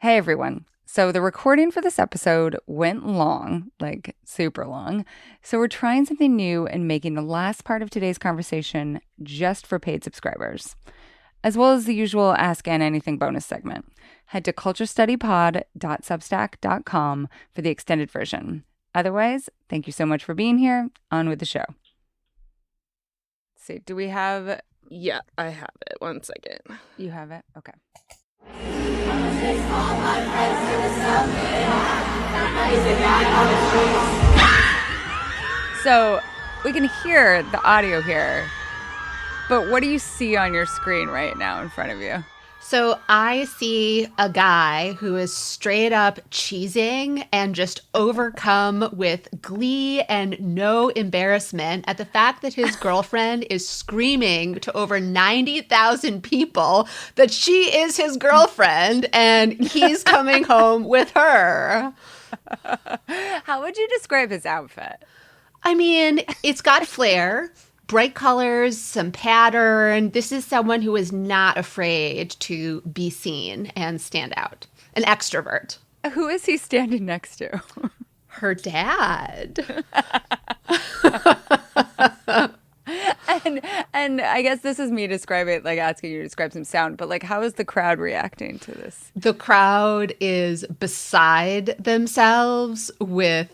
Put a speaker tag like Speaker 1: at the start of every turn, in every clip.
Speaker 1: Hey everyone. So the recording for this episode went long, like super long. So we're trying something new and making the last part of today's conversation just for paid subscribers, as well as the usual Ask Ann Anything bonus segment. Head to culturestudypod.substack.com for the extended version. Otherwise, thank you so much for being here. On with the show. Let's see, do we have...
Speaker 2: Yeah, I have it. One second.
Speaker 1: You have it? Okay. So we can hear the audio here, but what do you see on your screen right now in front of you?
Speaker 3: So I see a guy who is straight up cheesing and just overcome with glee and no embarrassment at the fact that his girlfriend is screaming to over 90,000 people that she is his girlfriend and he's coming home with her.
Speaker 1: How would you describe his outfit?
Speaker 3: I mean, it's got flair. Bright colors, some pattern. This is someone who is not afraid to be seen and stand out. An extrovert.
Speaker 1: Who is he standing next to?
Speaker 3: Her dad.
Speaker 1: And I guess this is me describing, like asking you to describe some sound, but like how is the crowd reacting to this?
Speaker 3: The crowd is beside themselves with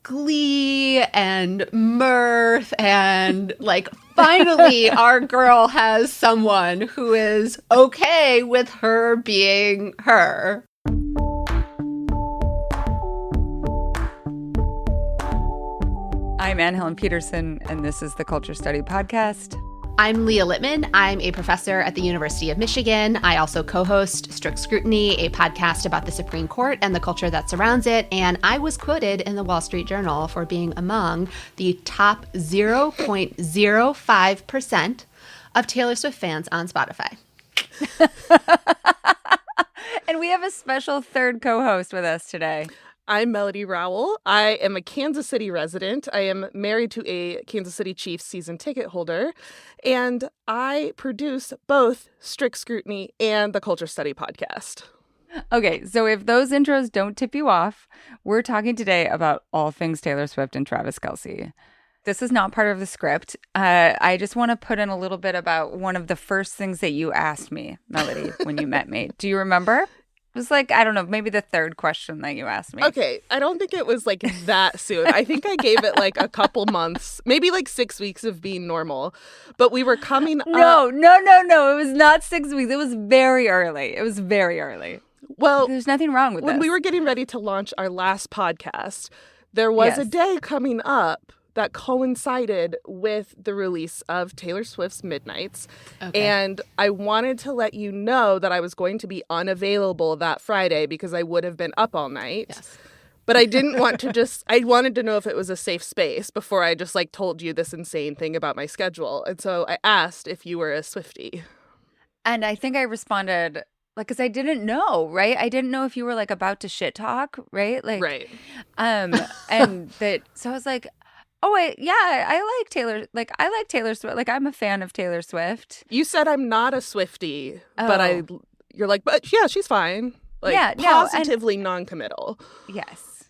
Speaker 3: glee and mirth and like finally our girl has someone who is okay with her being her.
Speaker 1: I'm Anne Helen Peterson, and this is the Culture Study Podcast.
Speaker 3: I'm Leah Littman. I'm a professor at the University of Michigan. I also co-host Strict Scrutiny, a podcast about the Supreme Court and the culture that surrounds it. And I was quoted in the Wall Street Journal for being among the top 0.05% of Taylor Swift fans on Spotify.
Speaker 1: And we have a special third co-host with us today.
Speaker 2: I'm Melody Rowell. I am a Kansas City resident. I am married to a Kansas City Chiefs season ticket holder, and I produce both Strict Scrutiny and the Culture Study podcast.
Speaker 1: Okay, so if those intros don't tip you off, we're talking today about all things Taylor Swift and Travis Kelce. This is not part of the script. I just want to put in a little bit about one of the first things that you asked me, Melody, when you met me. Do you remember? It was like, I don't know, maybe the third question that you asked me.
Speaker 2: Okay, I don't think it was like that soon. I think I gave it like a couple months, maybe like 6 weeks of being normal. But we were coming up.
Speaker 1: No. It was not 6 weeks. It was very early.
Speaker 2: Well,
Speaker 1: there's nothing wrong with
Speaker 2: when
Speaker 1: this.
Speaker 2: we were getting ready to launch our last podcast, there was a day coming up that coincided with the release of Taylor Swift's Midnights. Okay. And I wanted to let you know that I was going to be unavailable that Friday because I would have been up all night.
Speaker 3: Yes.
Speaker 2: But I didn't want to I wanted to know if it was a safe space before I just like told you this insane thing about my schedule. And so I asked if you were a Swiftie.
Speaker 1: And I think I responded, like, because I didn't know, right? I didn't know if you were like about to shit talk, right? Like,
Speaker 2: right.
Speaker 1: And that, so I was like, oh, wait, yeah, I like Taylor. Like, I like Taylor Swift. Like, I'm a fan of Taylor Swift.
Speaker 2: You said I'm not a Swiftie, but you're like, but yeah, she's fine. Like,
Speaker 1: yeah,
Speaker 2: positively non-committal.
Speaker 1: Yes.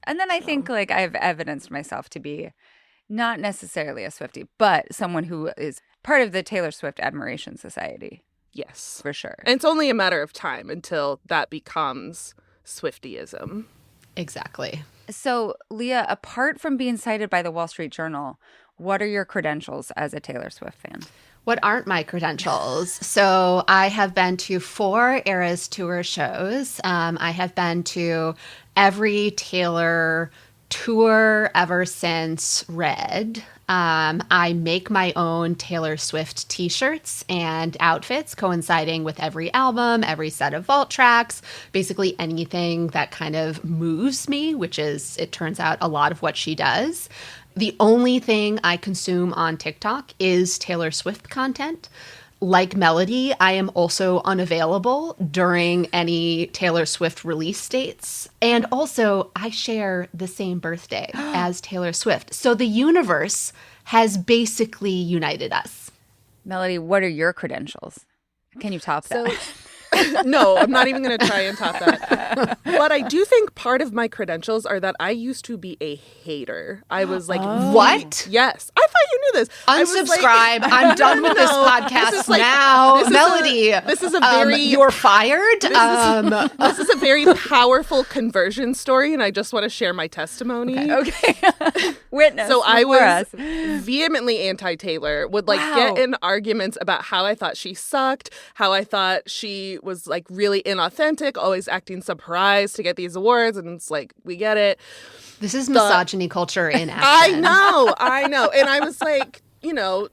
Speaker 1: And then I think, like, I've evidenced myself to be not necessarily a Swiftie, but someone who is part of the Taylor Swift Admiration Society.
Speaker 2: Yes.
Speaker 1: For sure.
Speaker 2: And it's only a matter of time until that becomes Swiftyism.
Speaker 3: Exactly.
Speaker 1: So, Leah, apart from being cited by the Wall Street Journal, what are your credentials as a Taylor Swift fan?
Speaker 3: What aren't my credentials? So I have been to 4 Eras Tour shows. I have been to every Taylor tour ever since Red. I make my own Taylor Swift t-shirts and outfits coinciding with every album, every set of vault tracks, basically anything that kind of moves me, which is, it turns out, a lot of what she does. The only thing I consume on TikTok is Taylor Swift content. Like Melody, I am also unavailable during any Taylor Swift release dates. And also, I share the same birthday as Taylor Swift. So the universe has basically united us.
Speaker 1: Melody, what are your credentials? Can you top that?
Speaker 2: No, I'm not even going to try and top that. But I do think part of my credentials are that I used to be a hater. I was like,
Speaker 3: What?
Speaker 2: Yes. I thought you knew this.
Speaker 3: Unsubscribe. I'm done with this podcast now. Melody,
Speaker 2: this is a very...
Speaker 3: you're fired.
Speaker 2: This is a very powerful conversion story, and I just want to share my testimony.
Speaker 1: Okay. Witness.
Speaker 2: So I was vehemently anti-Taylor, would get in arguments about how I thought she sucked, how I thought she was really inauthentic, always acting surprised to get these awards, and it's we get it.
Speaker 3: This is misogyny culture in action.
Speaker 2: I know. And I was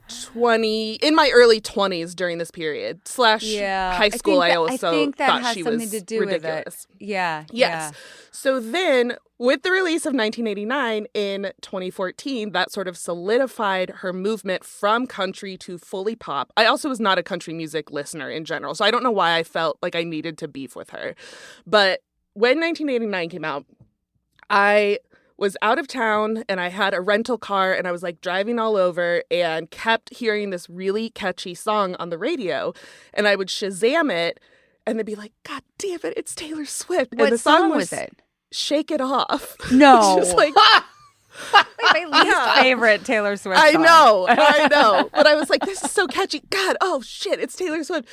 Speaker 2: 20, in my early 20s during this period, / high school. I think that thought she was to do ridiculous.
Speaker 1: With it. Yeah.
Speaker 2: Yes. Yeah. So then with the release of 1989 in 2014, that sort of solidified her movement from country to fully pop. I also was not a country music listener in general, so I don't know why I felt like I needed to beef with her. But when 1989 came out, I was out of town and I had a rental car and I was driving all over and kept hearing this really catchy song on the radio, and I would Shazam it and they'd be like, God damn it, it's Taylor Swift.
Speaker 1: What
Speaker 2: and the
Speaker 1: song was it?
Speaker 2: Shake It Off.
Speaker 1: No.
Speaker 2: Just
Speaker 1: my least favorite Taylor Swift song.
Speaker 2: I know. But I was like, this is so catchy. God, oh shit, it's Taylor Swift.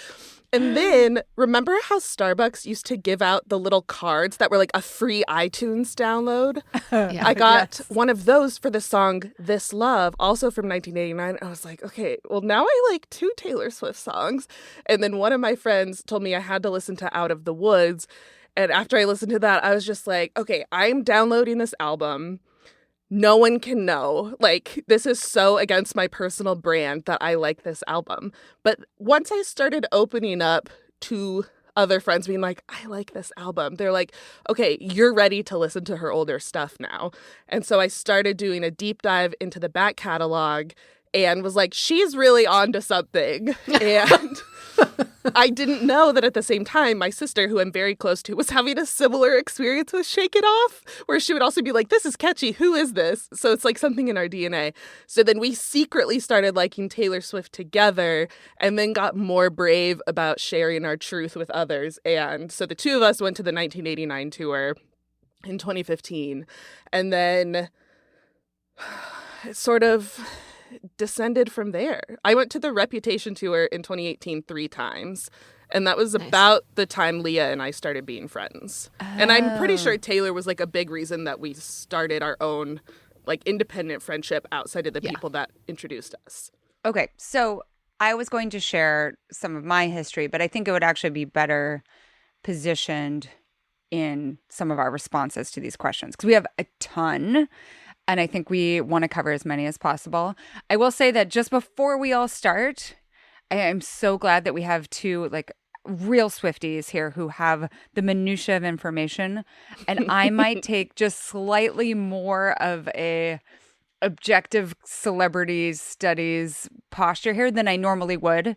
Speaker 2: And then, remember how Starbucks used to give out the little cards that were a free iTunes download?
Speaker 3: Yeah.
Speaker 2: I got one of those for the song This Love, also from 1989. I was like, okay, well, now I like 2 Taylor Swift songs. And then one of my friends told me I had to listen to Out of the Woods. And after I listened to that, I was just like, okay, I'm downloading this album. No one can know. This is so against my personal brand that I like this album. But once I started opening up to other friends being like, I like this album, they're like, okay, you're ready to listen to her older stuff now. And so I started doing a deep dive into the back catalog and was like, she's really onto something. And I didn't know that at the same time, my sister, who I'm very close to, was having a similar experience with Shake It Off, where she would also be like, this is catchy. Who is this? So it's something in our DNA. So then we secretly started liking Taylor Swift together and then got more brave about sharing our truth with others. And so the 2 of us went to the 1989 tour in 2015. And then it sort of descended from there. I went to the Reputation tour in 2018 3 times, and that was about the time Leah and I started being friends. And I'm pretty sure Taylor was a big reason that we started our own independent friendship outside of the people that introduced us.
Speaker 1: Okay, so I was going to share some of my history, but I think it would actually be better positioned in some of our responses to these questions because we have a ton. And I think we want to cover as many as possible. I will say that just before we all start, I am so glad that we have 2 real Swifties here who have the minutia of information. And I might take just slightly more of a objective celebrity studies posture here than I normally would,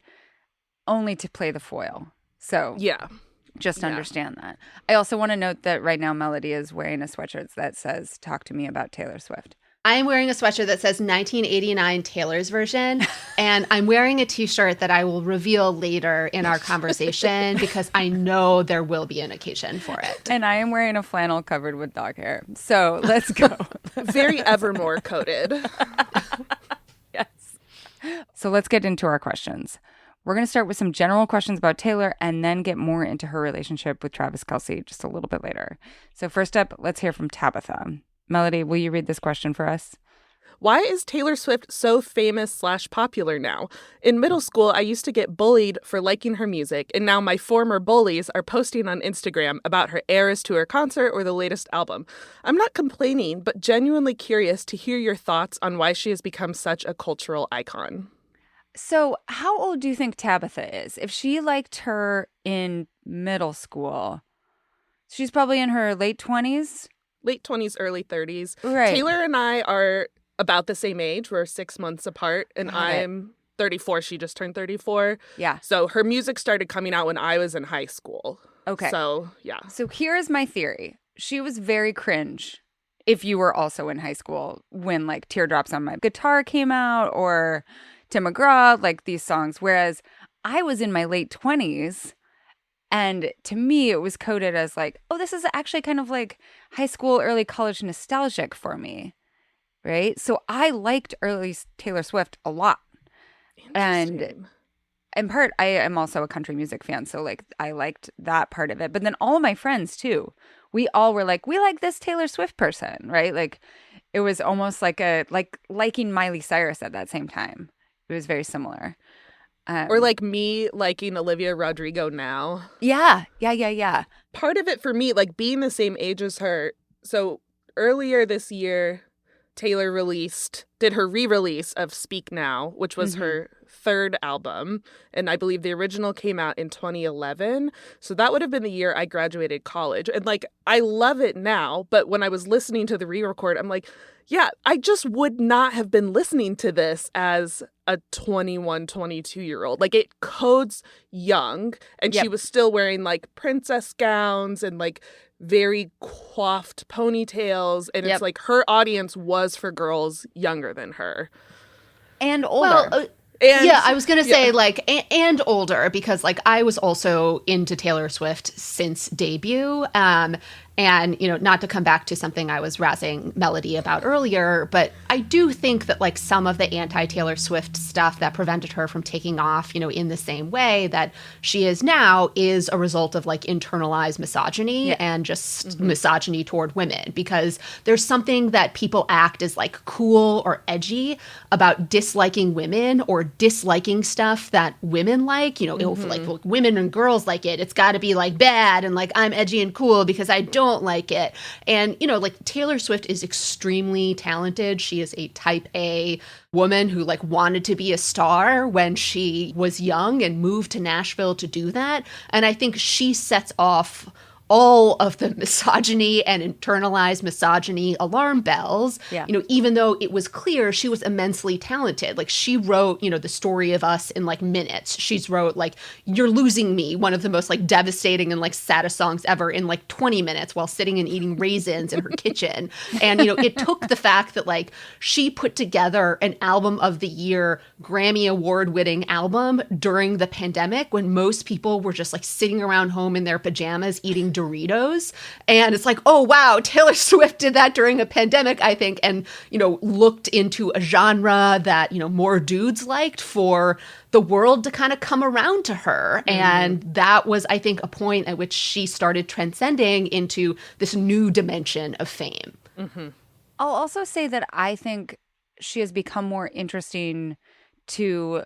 Speaker 1: only to play the foil. So
Speaker 2: yeah.
Speaker 1: Just understand that. I also want to note that right now Melody is wearing a sweatshirt that says, talk to me about Taylor Swift.
Speaker 3: I'm wearing a sweatshirt that says 1989 Taylor's version, and I'm wearing a T-shirt that I will reveal later in our conversation because I know there will be an occasion for it.
Speaker 1: And I am wearing a flannel covered with dog hair. So let's go.
Speaker 2: Very Evermore coated.
Speaker 1: Yes. So let's get into our questions. We're going to start with some general questions about Taylor and then get more into her relationship with Travis Kelce just a little bit later. So first up, let's hear from Tabitha. Melody, will you read this question for us?
Speaker 2: Why is Taylor Swift so famous / popular now? In middle school, I used to get bullied for liking her music, and now my former bullies are posting on Instagram about her Eras Tour concert or the latest album. I'm not complaining, but genuinely curious to hear your thoughts on why she has become such a cultural icon.
Speaker 1: So how old do you think Tabitha is? If she liked her in middle school, she's probably in her late 20s?
Speaker 2: Late 20s, early 30s.
Speaker 1: Right.
Speaker 2: Taylor and I are about the same age. We're 6 months apart, and I'm 34. She just turned 34.
Speaker 1: Yeah.
Speaker 2: So her music started coming out when I was in high school.
Speaker 1: Okay.
Speaker 2: So, yeah.
Speaker 1: So here's my theory. She was very cringe if you were also in high school when Teardrops on My Guitar came out or Tim McGraw, these songs. Whereas I was in my late 20s And to me, it was coded as like, oh, this is actually kind of like high school, early college nostalgic for me, right? So I liked early Taylor Swift a lot. And in part, I am also a country music fan, so like I liked that part of it. But then all of my friends too, we all were like, we like this Taylor Swift person, right? Like it was almost like liking Miley Cyrus at that same time. It was very similar.
Speaker 2: Or like me liking Olivia Rodrigo now.
Speaker 1: Yeah.
Speaker 2: Part of it for me, like being the same age as her. So earlier this year, Taylor did her re-release of Speak Now, which was her third album. And I believe the original came out in 2011. So that would have been the year I graduated college. And like, I love it now. But when I was listening to the re-record, I'm like, yeah, I just would not have been listening to this as a 21, 22-year-old. Like it codes young. And she was still wearing like princess gowns and like very coiffed ponytails. And it's like her audience was for girls younger than her.
Speaker 1: And older.
Speaker 3: Well, I was going to say like, and older, because like I was also into Taylor Swift since debut. And, you know, not to come back to something I was razzing Melody about earlier, but I do think that like some of the anti-Taylor Swift stuff that prevented her from taking off, you know, in the same way that she is now is a result of like internalized misogyny and just misogyny toward women, because there's something that people act as like cool or edgy about disliking women or disliking stuff that women like, you know, if like women and girls like it, it's got to be like bad and like I'm edgy and cool because I don't like it. And, you know, like Taylor Swift is extremely talented. She is a type A woman who like wanted to be a star when she was young and moved to Nashville to do that. And I think she sets off all of the misogyny and internalized misogyny alarm bells, you know, even though it was clear she was immensely talented. Like she wrote, you know, The Story of Us in like minutes. She's wrote like You're Losing Me, one of the most like devastating and like saddest songs ever, in like 20 minutes while sitting and eating raisins in her kitchen. And, you know, it took the fact that like she put together an album of the year, Grammy Award winning album during the pandemic when most people were just like sitting around home in their pajamas eating Doritos. And it's like, oh, wow, Taylor Swift did that during a pandemic, I think, and, you know, looked into a genre that, you know, more dudes liked for the world to kind of come around to her. And that was, I think, a point at which she started transcending into this new dimension of fame.
Speaker 1: I'll also say that I think she has become more interesting to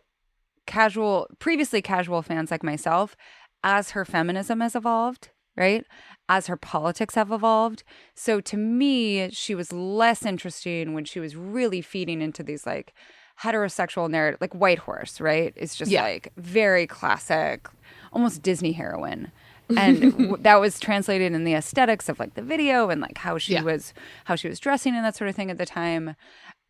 Speaker 1: previously casual fans like myself as her feminism has evolved. Right? As her politics have evolved. So to me, she was less interesting when she was really feeding into these like heterosexual narrative, like White Horse, right? It's just like very classic, almost Disney heroine. And that was translated in the aesthetics of like the video and like how she was dressing and that sort of thing at the time.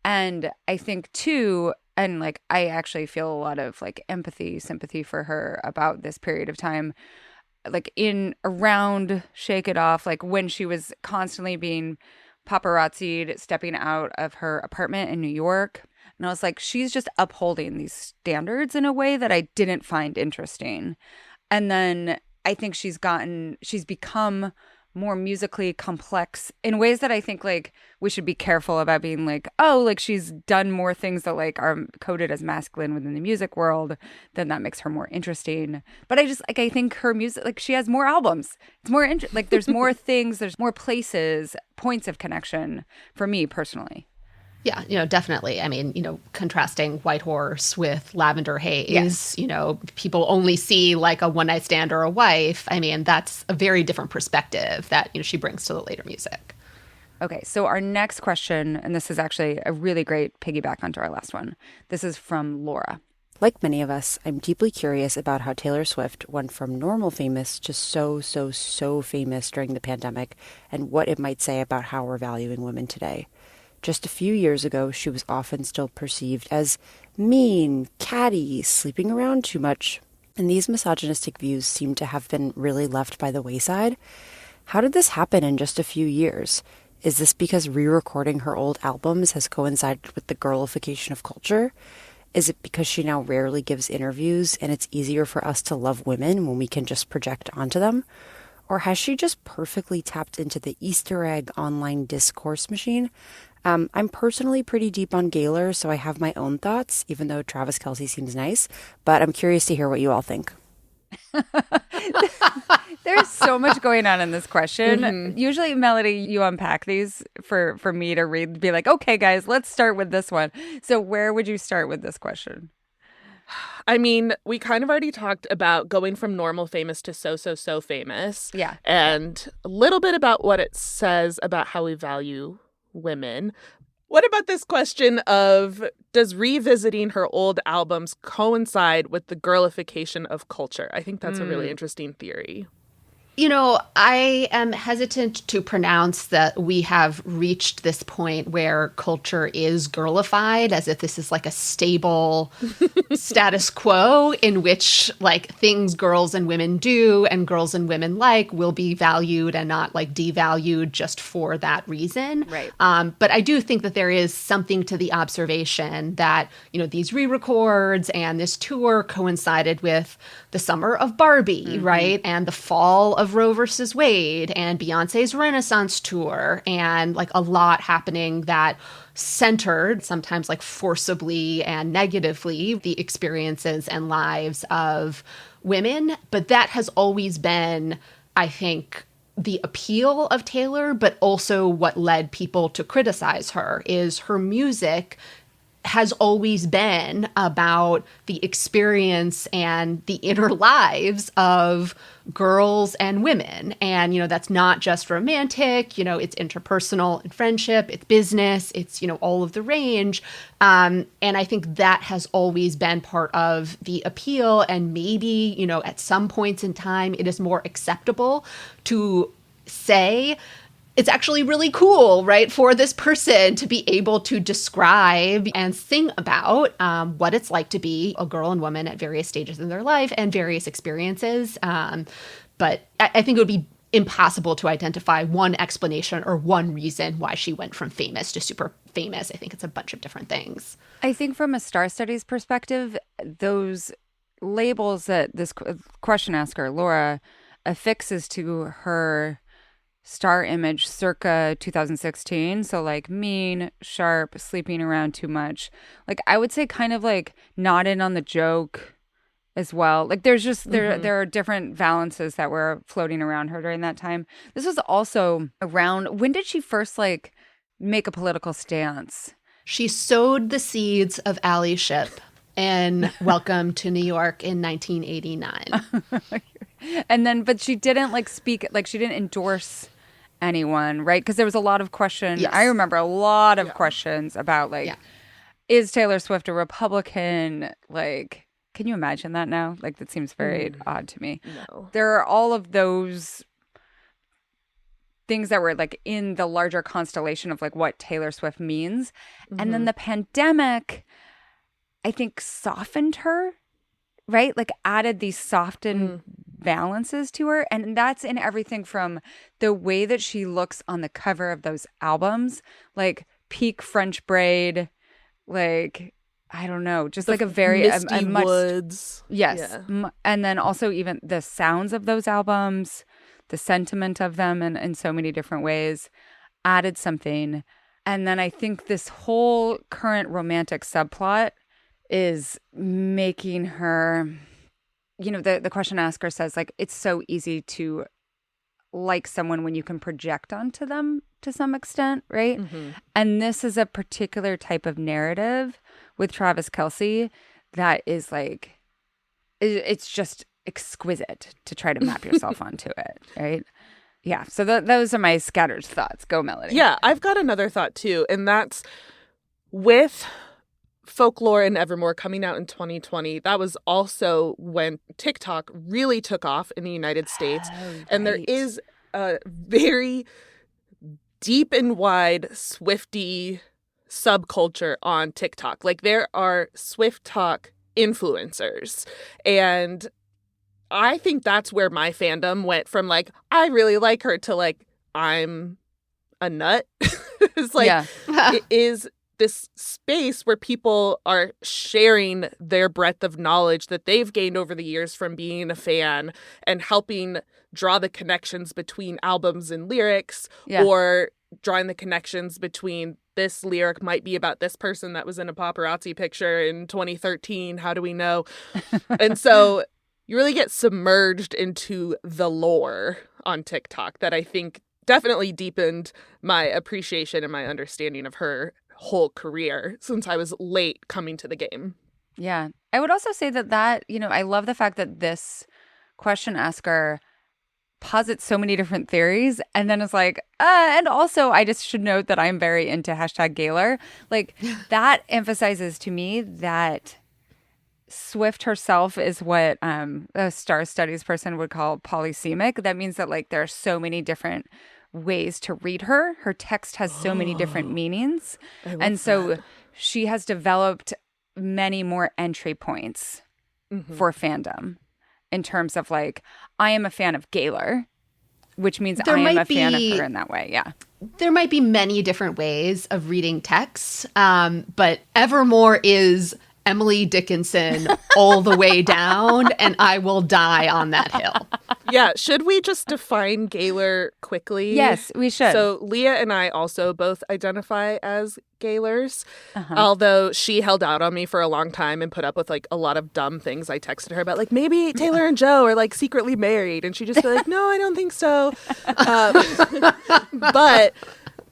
Speaker 1: And I think too, and like I actually feel a lot of like sympathy for her about this period of time, like in around Shake It Off, like when she was constantly being paparazzi'd stepping out of her apartment in New York. And I was like, she's just upholding these standards in a way that I didn't find interesting. And then I think she's become more musically complex in ways that I think like we should be careful about being like, oh, like she's done more things that like are coded as masculine within the music world, then that makes her more interesting. But I just like, I think her music, like she has more albums. It's more like there's more things, there's more places, points of connection for me personally.
Speaker 3: Yeah, you know, definitely. I mean, you know, contrasting White Horse with Lavender Haze, you know, people only see like a one night stand or a wife. I mean, that's a very different perspective that, you know, she brings to the later music.
Speaker 1: Okay, so our next question, and this is actually a really great piggyback onto our last one. This is from Laura.
Speaker 4: Like many of us, I'm deeply curious about how Taylor Swift went from normal famous to so famous during the pandemic and what it might say about how we're valuing women today. Just a few years ago, she was often still perceived as mean, catty, sleeping around too much, and these misogynistic views seem to have been really left by the wayside. How did this happen in just a few years? Is this because re-recording her old albums has coincided with the girlification of culture? Is it because she now rarely gives interviews and it's easier for us to love women when we can just project onto them? Or has she just perfectly tapped into the Easter egg online discourse machine? I'm personally pretty deep on Gaylor, so I have my own thoughts, even though Travis Kelce seems nice. But I'm curious to hear what you all think.
Speaker 1: There's so much going on in this question. Usually, Melody, you unpack these for me to read, be like, okay, guys, let's start with this one. So where would you start with this question?
Speaker 2: I mean, we kind of already talked about going from normal famous to so famous.
Speaker 1: Yeah.
Speaker 2: And a little bit about what it says about how we value women. What about this question of, does revisiting her old albums coincide with the girlification of culture? I think that's a really interesting theory.
Speaker 3: You know, I am hesitant to pronounce that we have reached this point where culture is girlified, as if this is like a stable status quo in which like things girls and women do and girls and women like will be valued and not like devalued just for that reason.
Speaker 1: Right.
Speaker 3: But I do think that there is something to the observation that, you know, these re-records and this tour coincided with the summer of Barbie, right? And the fall of Roe versus Wade and Beyonce's Renaissance tour, and like a lot happening that centered, sometimes like forcibly and negatively, the experiences and lives of women. But that has always been, I think, the appeal of Taylor, but also what led people to criticize her is her music has always been about the experience and the inner lives of girls and women. And, you know, that's not just romantic, you know, it's interpersonal and friendship, it's business, it's, you know, all of the range. And I think that has always been part of the appeal. And maybe, you know, at some points in time, it is more acceptable to say, it's actually really cool, right, for this person to be able to describe and sing about what it's like to be a girl and woman at various stages in their life and various experiences. But I think it would be impossible to identify one explanation or one reason why she went from famous to super famous. I think it's a bunch of different things.
Speaker 1: I think from a star studies perspective, those labels that this question asker, Laura, affixes to her star image circa 2016, so like mean, sharp, sleeping around too much, like I would say kind of like not in on the joke as well. Like there's just there are different valences that were floating around her during that time. This was also around, when did she first like make a political stance?
Speaker 3: She sowed the seeds of allyship in Welcome to New York in 1989.
Speaker 1: And then, but she didn't like speak, like she didn't endorse anyone, right? Because there was a lot of questions.
Speaker 3: Yes.
Speaker 1: I remember a lot of questions about like, is Taylor Swift a Republican? Like, can you imagine that now? Like, that seems very odd to me.
Speaker 2: No.
Speaker 1: There are all of those things that were like in the larger constellation of like what Taylor Swift means. And then the pandemic, I think, softened her, right? Like added these softened balances to her. And that's in everything from the way that she looks on the cover of those albums, like peak French braid, like, I don't know, just like a very
Speaker 2: misty
Speaker 1: much,
Speaker 2: woods.
Speaker 1: Yes. Yeah. And then also even the sounds of those albums, the sentiment of them in so many different ways added something. And then I think this whole current romantic subplot is making her, you know, the question asker says, like, it's so easy to like someone when you can project onto them to some extent, right? And this is a particular type of narrative with Travis Kelce that is like, it's just exquisite to try to map yourself onto it, right? Yeah. So those are my scattered thoughts. Go, Melody.
Speaker 2: Yeah, I've got another thought too, and that's with Folklore and Evermore coming out in 2020, that was also when TikTok really took off in the United States.
Speaker 1: Right.
Speaker 2: And there is a very deep and wide Swiftie subculture on TikTok. Like there are SwiftTok influencers. And I think that's where my fandom went from like, I really like her to like, I'm a nut. It's like, it is this space where people are sharing their breadth of knowledge that they've gained over the years from being a fan and helping draw the connections between albums and lyrics, or drawing the connections between this lyric might be about this person that was in a paparazzi picture in 2013. How do we know? And so you really get submerged into the lore on TikTok that I think definitely deepened my appreciation and my understanding of her whole career since I was late coming to the game.
Speaker 1: Yeah. I would also say that, I love the fact that this question asker posits so many different theories and then it's like, and also I just should note that I'm very into #Gaylor. Like that emphasizes to me that Swift herself is what a star studies person would call polysemic. That means that like there are so many different ways to read her. Her text has so many different meanings. And so she has developed many more entry points for fandom in terms of like, I am a fan of Gaylor, which means I am a fan of her in that way. Yeah.
Speaker 3: There might be many different ways of reading texts, but Evermore is Emily Dickinson all the way down, and I will die on that hill.
Speaker 2: Yeah, should we just define Gaylor quickly?
Speaker 1: Yes, we should.
Speaker 2: So Leah and I also both identify as Gaylors, although she held out on me for a long time and put up with like a lot of dumb things I texted her about, like maybe Taylor and Joe are like secretly married, and she just be like, no, I don't think so. But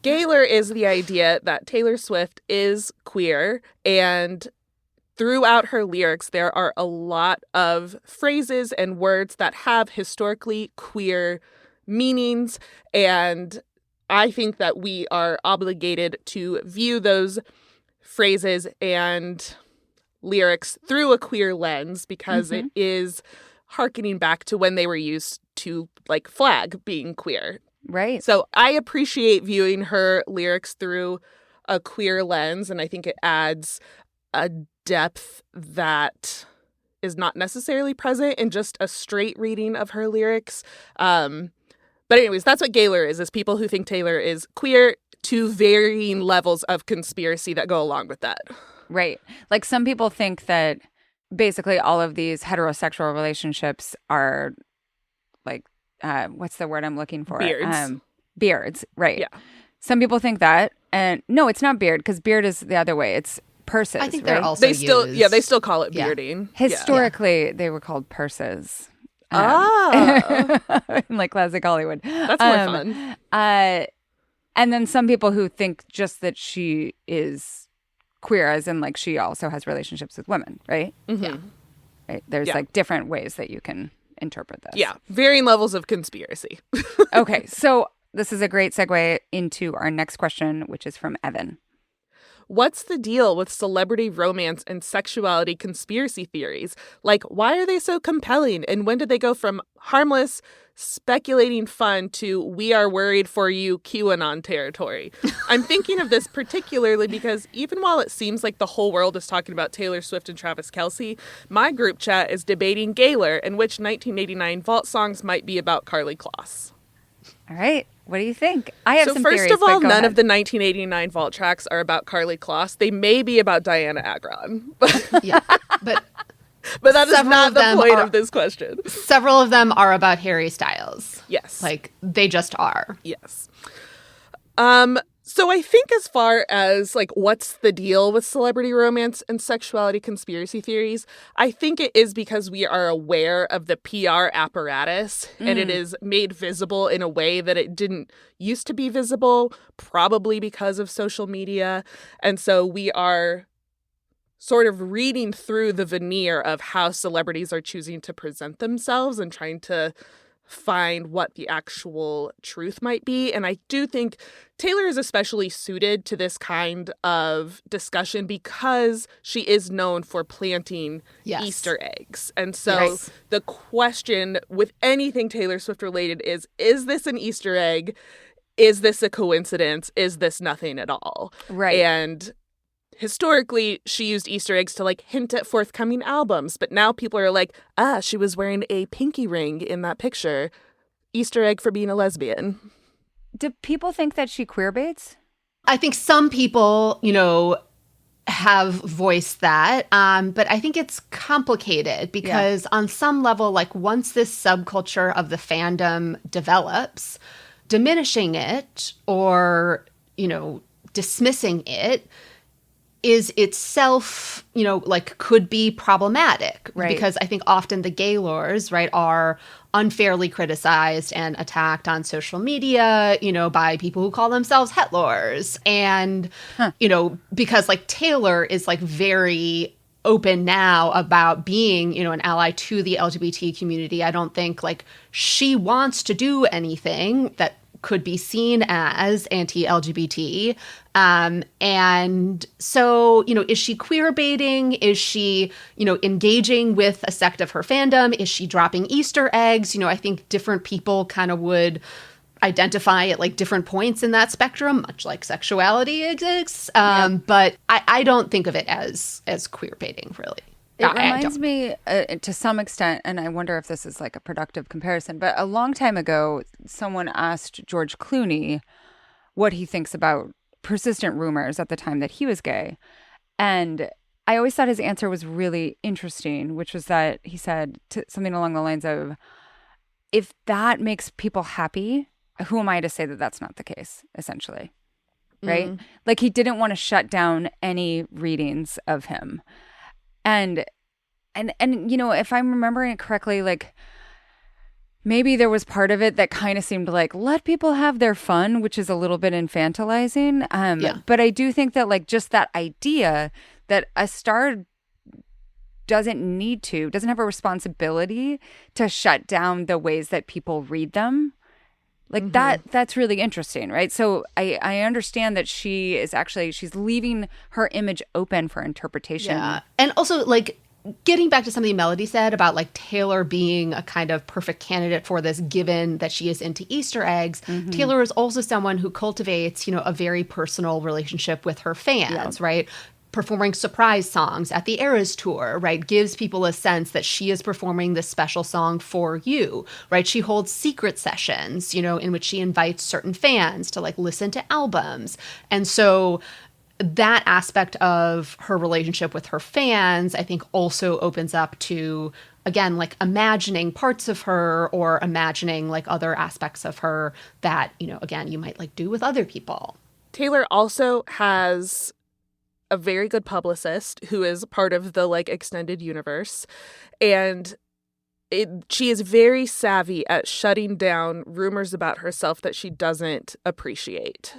Speaker 2: Gaylor is the idea that Taylor Swift is queer, and throughout her lyrics, there are a lot of phrases and words that have historically queer meanings. And I think that we are obligated to view those phrases and lyrics through a queer lens because it is hearkening back to when they were used to like flag being queer.
Speaker 1: Right.
Speaker 2: So I appreciate viewing her lyrics through a queer lens, and I think it adds a depth that is not necessarily present in just a straight reading of her lyrics. But anyways, that's what Gaylor is people who think Taylor is queer to varying levels of conspiracy that go along with that.
Speaker 1: Right. Like some people think that basically all of these heterosexual relationships are like, what's the word I'm looking for?
Speaker 2: Beards.
Speaker 1: Beards, right.
Speaker 2: Yeah.
Speaker 1: Some people think that. And no, it's not beard because beard is the other way. It's purses.
Speaker 3: I think they're
Speaker 1: right?
Speaker 3: also
Speaker 2: they still
Speaker 3: used.
Speaker 2: they still call it bearding.
Speaker 1: Historically, they were called purses.
Speaker 2: In
Speaker 1: like classic Hollywood.
Speaker 2: That's more fun.
Speaker 1: And then some people who think just that she is queer, as in like she also has relationships with women, right?
Speaker 3: Yeah.
Speaker 1: Right. There's like different ways that you can interpret this.
Speaker 2: Yeah, varying levels of conspiracy.
Speaker 1: Okay, so this is a great segue into our next question, which is from Evan.
Speaker 2: What's the deal with celebrity romance and sexuality conspiracy theories? Like, why are they so compelling? And when did they go from harmless, speculating fun to we are worried for you QAnon territory? I'm thinking of this particularly because even while it seems like the whole world is talking about Taylor Swift and Travis Kelce, my group chat is debating Gaylor and which 1989 vault songs might be about Karlie Kloss.
Speaker 1: All right. What do you think? I have some theories.
Speaker 2: So first of all, none
Speaker 1: ahead.
Speaker 2: of the 1989 vault tracks are about Karlie Kloss. They may be about Diana Agron.
Speaker 3: Yeah, but
Speaker 2: that is not the point of this question.
Speaker 3: Several of them are about Harry Styles.
Speaker 2: Yes.
Speaker 3: Like, they just are.
Speaker 2: Yes. So I think as far as, like, what's the deal with celebrity romance and sexuality conspiracy theories, I think it is because we are aware of the PR apparatus and it is made visible in a way that it didn't used to be visible, probably because of social media. And so we are sort of reading through the veneer of how celebrities are choosing to present themselves and trying to find what the actual truth might be. And I do think Taylor is especially suited to this kind of discussion because she is known for planting Easter eggs. And so the question with anything Taylor Swift related is this an Easter egg? Is this a coincidence? Is this nothing at all?
Speaker 1: Right.
Speaker 2: And historically, she used Easter eggs to, like, hint at forthcoming albums. But now people are like, she was wearing a pinky ring in that picture. Easter egg for being a lesbian.
Speaker 1: Do people think that she queer baits?
Speaker 3: I think some people, have voiced that, but I think it's complicated because on some level, like once this subculture of the fandom develops, diminishing it or, dismissing it is itself, could be problematic.
Speaker 1: Right.
Speaker 3: Because I think often the Gaylors, right, are unfairly criticized and attacked on social media, by people who call themselves hetlors. And, because like Taylor is like very open now about being, an ally to the LGBT community. I don't think like she wants to do anything that could be seen as anti-LGBT. And so, is she queer baiting? Is she, engaging with a sect of her fandom? Is she dropping Easter eggs? I think different people kind of would identify at like different points in that spectrum, much like sexuality exists. But I don't think of it as queer baiting, really.
Speaker 1: It reminds me to some extent, and I wonder if this is like a productive comparison, but a long time ago, someone asked George Clooney what he thinks about persistent rumors at the time that he was gay. And I always thought his answer was really interesting, which was that he said something along the lines of, if that makes people happy, who am I to say that that's not the case, essentially, right? Like he didn't want to shut down any readings of him. And if I'm remembering it correctly, like maybe there was part of it that kind of seemed like let people have their fun, which is a little bit infantilizing. But I do think that like just that idea that a star doesn't have a responsibility to shut down the ways that people read them. Like that's really interesting, right? So I understand that she's leaving her image open for interpretation.
Speaker 3: Yeah. And also like getting back to something Melody said about like Taylor being a kind of perfect candidate for this, given that she is into Easter eggs, Taylor is also someone who cultivates, a very personal relationship with her fans, right? Performing surprise songs at the Eras Tour, right, gives people a sense that she is performing this special song for you, right? She holds secret sessions, in which she invites certain fans to like listen to albums. And so that aspect of her relationship with her fans, I think also opens up to, again, like imagining parts of her or imagining like other aspects of her that, again, you might like do with other people.
Speaker 2: Taylor also has a very good publicist who is part of the like extended universe, and she is very savvy at shutting down rumors about herself that she doesn't appreciate.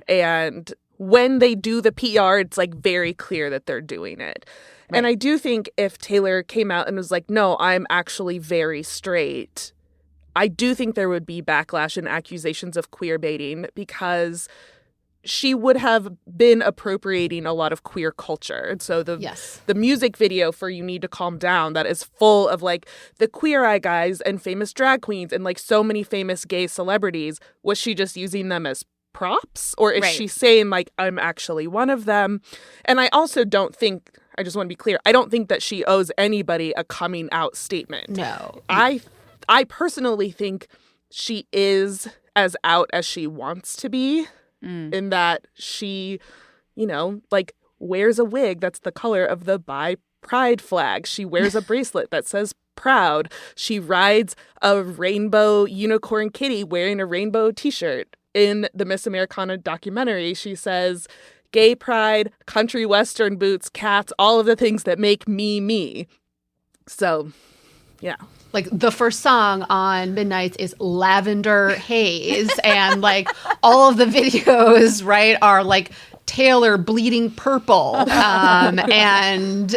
Speaker 2: And when they do the PR, it's like very clear that they're doing it. Right. And I do think if Taylor came out and was like, no, I'm actually very straight, I do think there would be backlash and accusations of queer baiting, because she would have been appropriating a lot of queer culture. And so the music video for You Need to Calm Down, that is full of like the Queer Eye guys and famous drag queens and like so many famous gay celebrities, was she just using them as props? Or is she saying like, I'm actually one of them? And I also don't think, I just want to be clear, I don't think that she owes anybody a coming out statement.
Speaker 3: No.
Speaker 2: I personally think she is as out as she wants to be. In that she, like wears a wig that's the color of the bi pride flag. She wears a bracelet that says proud. She rides a rainbow unicorn kitty wearing a rainbow t-shirt. In the Miss Americana documentary, she says, gay pride, country western boots, cats, all of the things that make me me. So, yeah.
Speaker 3: Like the first song on Midnights is Lavender Haze, and like all of the videos, right, are like Taylor bleeding purple. And,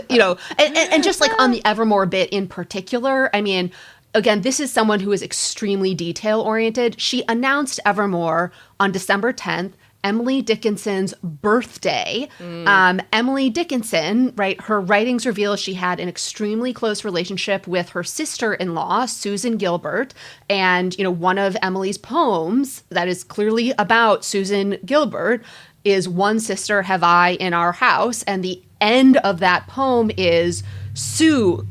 Speaker 3: and just like on the Evermore bit in particular, I mean, again, this is someone who is extremely detail oriented. She announced Evermore on December 10th. Emily Dickinson's birthday. Emily Dickinson, right, her writings reveal she had an extremely close relationship with her sister-in-law, Susan Gilbert. And, one of Emily's poems that is clearly about Susan Gilbert is One Sister Have I in Our House. And the end of that poem is, Sue,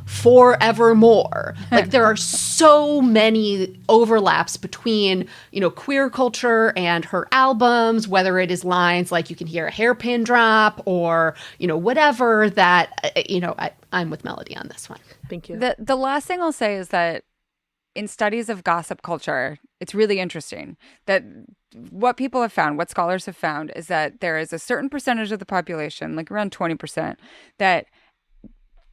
Speaker 3: forevermore. Like there are so many overlaps between, queer culture and her albums, whether it is lines like you can hear a hairpin drop or, whatever that, I'm with Melody on this one.
Speaker 2: Thank you.
Speaker 1: The last thing I'll say is that in studies of gossip culture, it's really interesting that what people have found, what scholars have found, is that there is a certain percentage of the population, like around 20%, that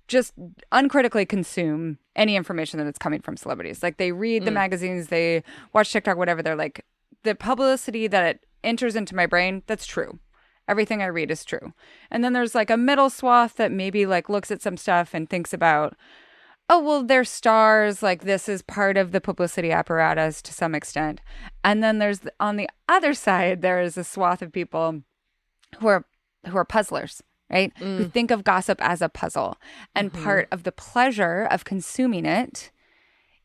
Speaker 1: just uncritically consume any information that is coming from celebrities. Like they read the magazines, they watch TikTok, whatever. They're like, the publicity that it enters into my brain, that's true. Everything I read is true. And then there's like a middle swath that maybe like looks at some stuff and thinks about, oh, well, they're stars. Like this is part of the publicity apparatus to some extent. And then there's on the other side, there is a swath of people who are puzzlers, right? Who think of gossip as a puzzle. And part of the pleasure of consuming it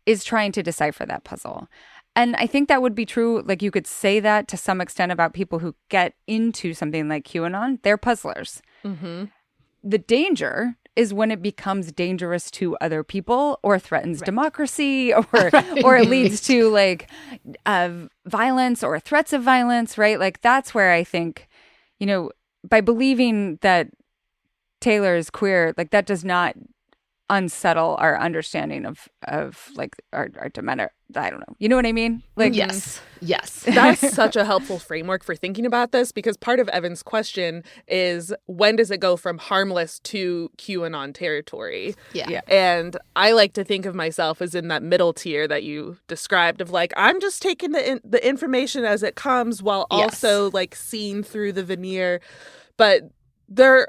Speaker 1: is trying to decipher that puzzle. And I think that would be true. Like you could say that to some extent about people who get into something like QAnon. They're puzzlers. The danger is when it becomes dangerous to other people or threatens democracy or or it leads to like violence or threats of violence, right? Like that's where I think, by believing that Taylor is queer, like that does not unsettle our understanding of like our demeanor. I don't know. You know what I mean? Like
Speaker 3: yes.
Speaker 2: That's such a helpful framework for thinking about this, because part of Evan's question is, when does it go from harmless to QAnon territory?
Speaker 3: Yeah.
Speaker 2: And I like to think of myself as in that middle tier that you described of like, I'm just taking the information as it comes while also like seeing through the veneer. But there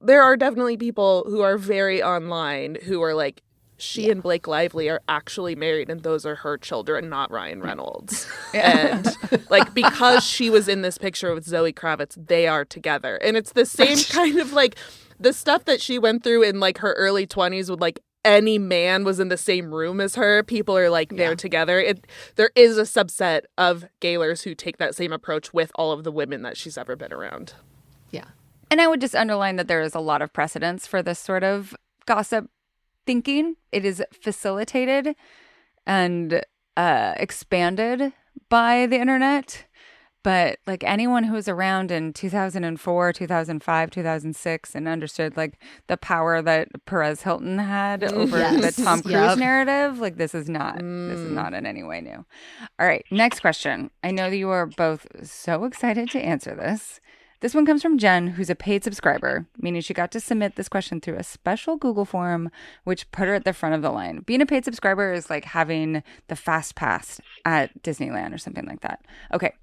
Speaker 2: are definitely people who are very online who are like, she and Blake Lively are actually married and those are her children, not Ryan Reynolds. And like, because she was in this picture with Zoe Kravitz, they are together. And it's the same kind of like the stuff that she went through in like her early 20s with like any man was in the same room as her. People are like, they're together. There is a subset of gaylers who take that same approach with all of the women that she's ever been around.
Speaker 3: Yeah.
Speaker 1: And I would just underline that there is a lot of precedence for this sort of gossip thinking. It is facilitated and expanded by the internet. But like anyone who was around in 2004, 2005, 2006 and understood like the power that Perez Hilton had over the Tom Cruise narrative, like this is not in any way new. All right, next question. I know that you are both so excited to answer this. This one comes from Jen, who's a paid subscriber, meaning she got to submit this question through a special Google form, which put her at the front of the line. Being a paid subscriber is like having the fast pass at Disneyland or something like that. Okay,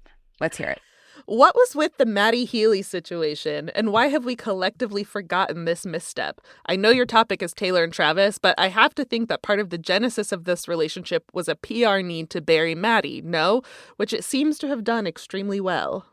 Speaker 1: let's hear it.
Speaker 2: What was with the Matty Healy situation, and why have we collectively forgotten this misstep? I know your topic is Taylor and Travis, but I have to think that part of the genesis of this relationship was a PR need to bury Matty, no? Which it seems to have done extremely well.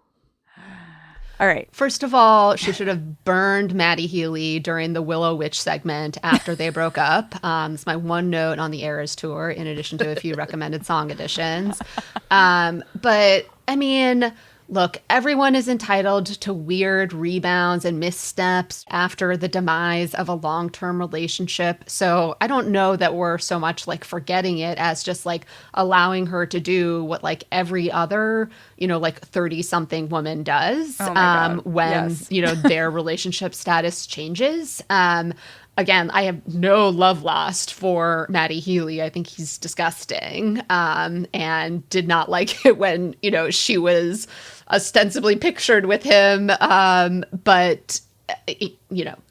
Speaker 1: All right.
Speaker 3: First of all, she should have burned Matty Healy during the Willow Witch segment after they broke up. It's my one note on the Eras tour, in addition to a few recommended song additions. But, I mean, look, everyone is entitled to weird rebounds and missteps after the demise of a long-term relationship. So I don't know that we're so much like forgetting it as just like allowing her to do what like every other, like 30-something woman does when, their relationship status changes. Again, I have no love lost for Matty Healy. I think he's disgusting, and did not like it when, she was ostensibly pictured with him. But,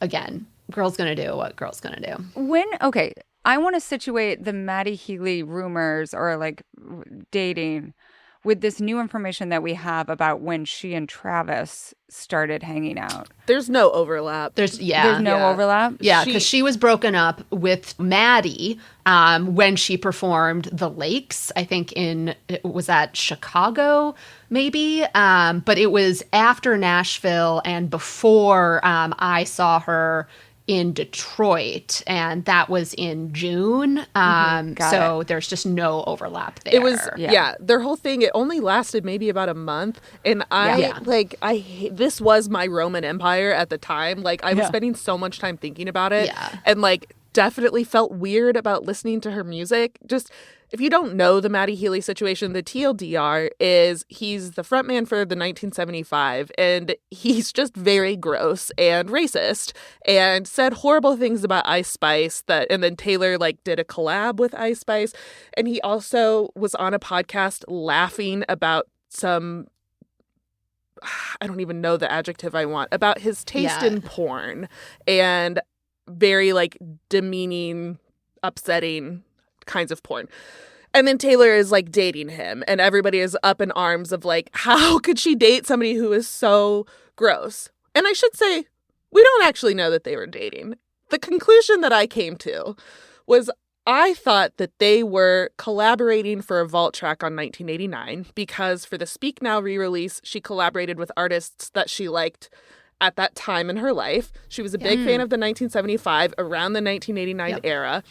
Speaker 3: again, girl's going to do what girl's going to do.
Speaker 1: I want to situate the Matty Healy rumors or like dating with this new information that we have about when she and Travis started hanging out.
Speaker 2: There's no overlap.
Speaker 1: There's no overlap?
Speaker 3: Yeah, because she was broken up with Maddie when she performed The Lakes, I think was that Chicago, maybe? But it was after Nashville and before I saw her in Detroit, and that was in June. So there's just no overlap there.
Speaker 2: It was, their whole thing, it only lasted maybe about a month. And this was my Roman Empire at the time. Like, I was spending so much time thinking about it. Yeah. And, like, definitely felt weird about listening to her music. Just, if you don't know the Matty Healy situation, the TLDR is he's the frontman for the 1975, and he's just very gross and racist and said horrible things about Ice Spice and then Taylor like did a collab with Ice Spice. And he also was on a podcast laughing about some, I don't even know the adjective I want, about his taste in porn and very like demeaning, upsetting kinds of porn. And then Taylor is like dating him, and everybody is up in arms of like, how could she date somebody who is so gross? And I should say, we don't actually know that they were dating. The conclusion that I came to was I thought that they were collaborating for a vault track on 1989 because for the Speak Now re-release, she collaborated with artists that she liked at that time in her life. She was a big fan of the 1975, around the 1989 era.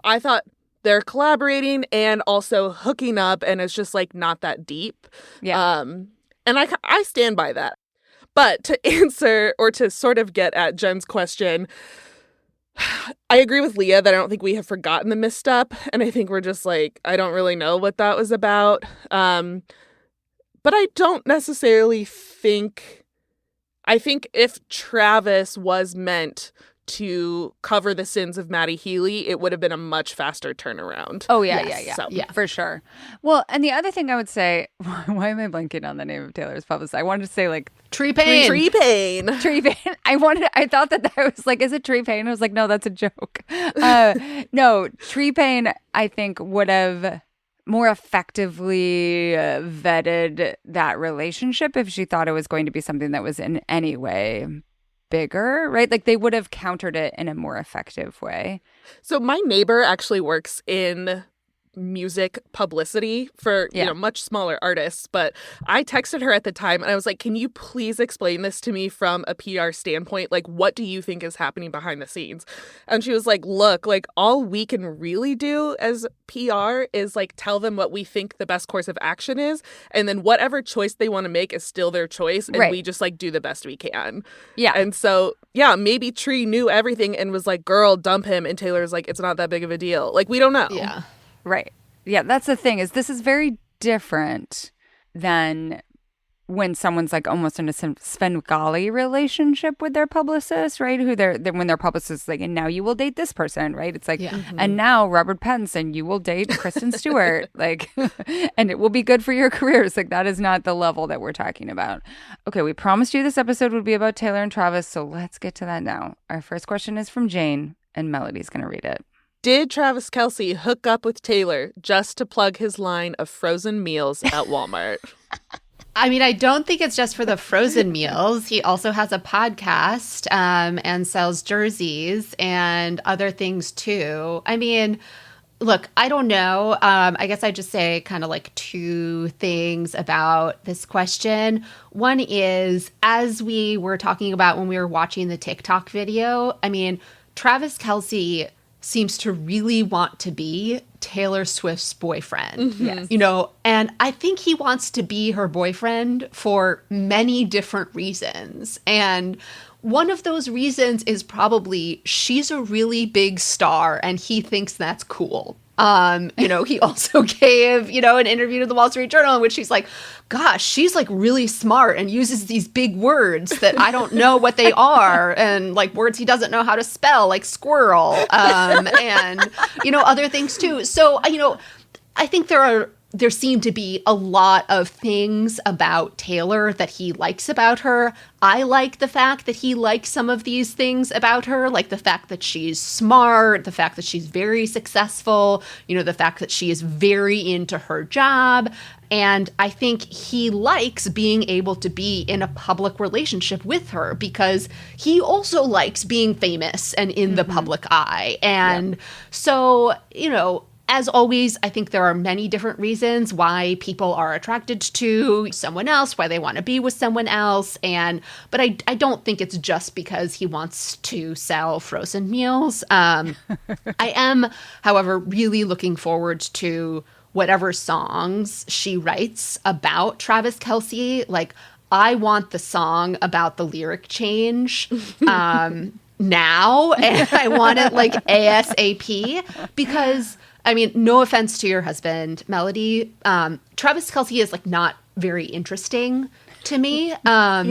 Speaker 2: I thought they're collaborating and also hooking up, and it's just like not that deep. Yeah. And I stand by that. But to answer or to sort of get at Jen's question, I agree with Leah that I don't think we have forgotten the misstep. And I think we're just like, I don't really know what that was about. But I don't necessarily think, I think if Travis was meant to cover the sins of Matty Healy, it would have been a much faster turnaround.
Speaker 1: Oh, yeah, for sure. Well, and the other thing I would say, why am I blanking on the name of Taylor's publicist? I wanted to say like
Speaker 3: Tree Payne.
Speaker 2: Tree Payne.
Speaker 1: I thought that was like, is it Tree Payne? I was like, no, that's a joke. No, Tree Payne, I think would have more effectively vetted that relationship if she thought it was going to be something that was in any way bigger, right? Like they would have countered it in a more effective way.
Speaker 2: So my neighbor actually works in music publicity for much smaller artists, but I texted her at the time and I was like, can you please explain this to me from a PR standpoint? Like, what do you think is happening behind the scenes? And she was like, look, like all we can really do as PR is like tell them what we think the best course of action is, and then whatever choice they want to make is still their choice, and we just like do the best we can. Yeah. And so maybe Tree knew everything and was like, girl, dump him, and Taylor's like, it's not that big of a deal. Like, we don't know.
Speaker 3: Yeah.
Speaker 1: Right. Yeah, that's the thing, is this is very different than when someone's like almost in a Svengali relationship with their publicist, right? When their publicist is like, and now you will date this person, right? It's like, and now Robert Pattinson, you will date Kristen Stewart, like, and it will be good for your careers. Like, that is not the level that we're talking about. Okay, we promised you this episode would be about Taylor and Travis, so let's get to that now. Our first question is from Jane, and Melody's going to read it.
Speaker 2: Did Travis Kelce hook up with Taylor just to plug his line of frozen meals at Walmart?
Speaker 3: I mean, I don't think it's just for the frozen meals. He also has a podcast and sells jerseys and other things too. I mean, look, I don't know. I guess I just say kind of like two things about this question. One is, as we were talking about when we were watching the TikTok video, I mean, Travis Kelce seems to really want to be Taylor Swift's boyfriend.
Speaker 1: Yes.
Speaker 3: You know, and I think he wants to be her boyfriend for many different reasons. And one of those reasons is probably she's a really big star and he thinks that's cool. He also gave, an interview to the Wall Street Journal in which he's like, gosh, she's like really smart and uses these big words that I don't know what they are, and like words he doesn't know how to spell, like squirrel, and, other things too. So, I think there seem to be a lot of things about Taylor that he likes about her. I like the fact that he likes some of these things about her, like the fact that she's smart, the fact that she's very successful, the fact that she is very into her job. And I think he likes being able to be in a public relationship with her because he also likes being famous and in the public eye. And so, as always, I think there are many different reasons why people are attracted to someone else, why they want to be with someone else. But I don't think it's just because he wants to sell frozen meals. I am, however, really looking forward to whatever songs she writes about Travis Kelce. Like, I want the song about the lyric change now, and I want it like ASAP, because, I mean, no offense to your husband, Melody, Travis Kelce is like not very interesting to me. But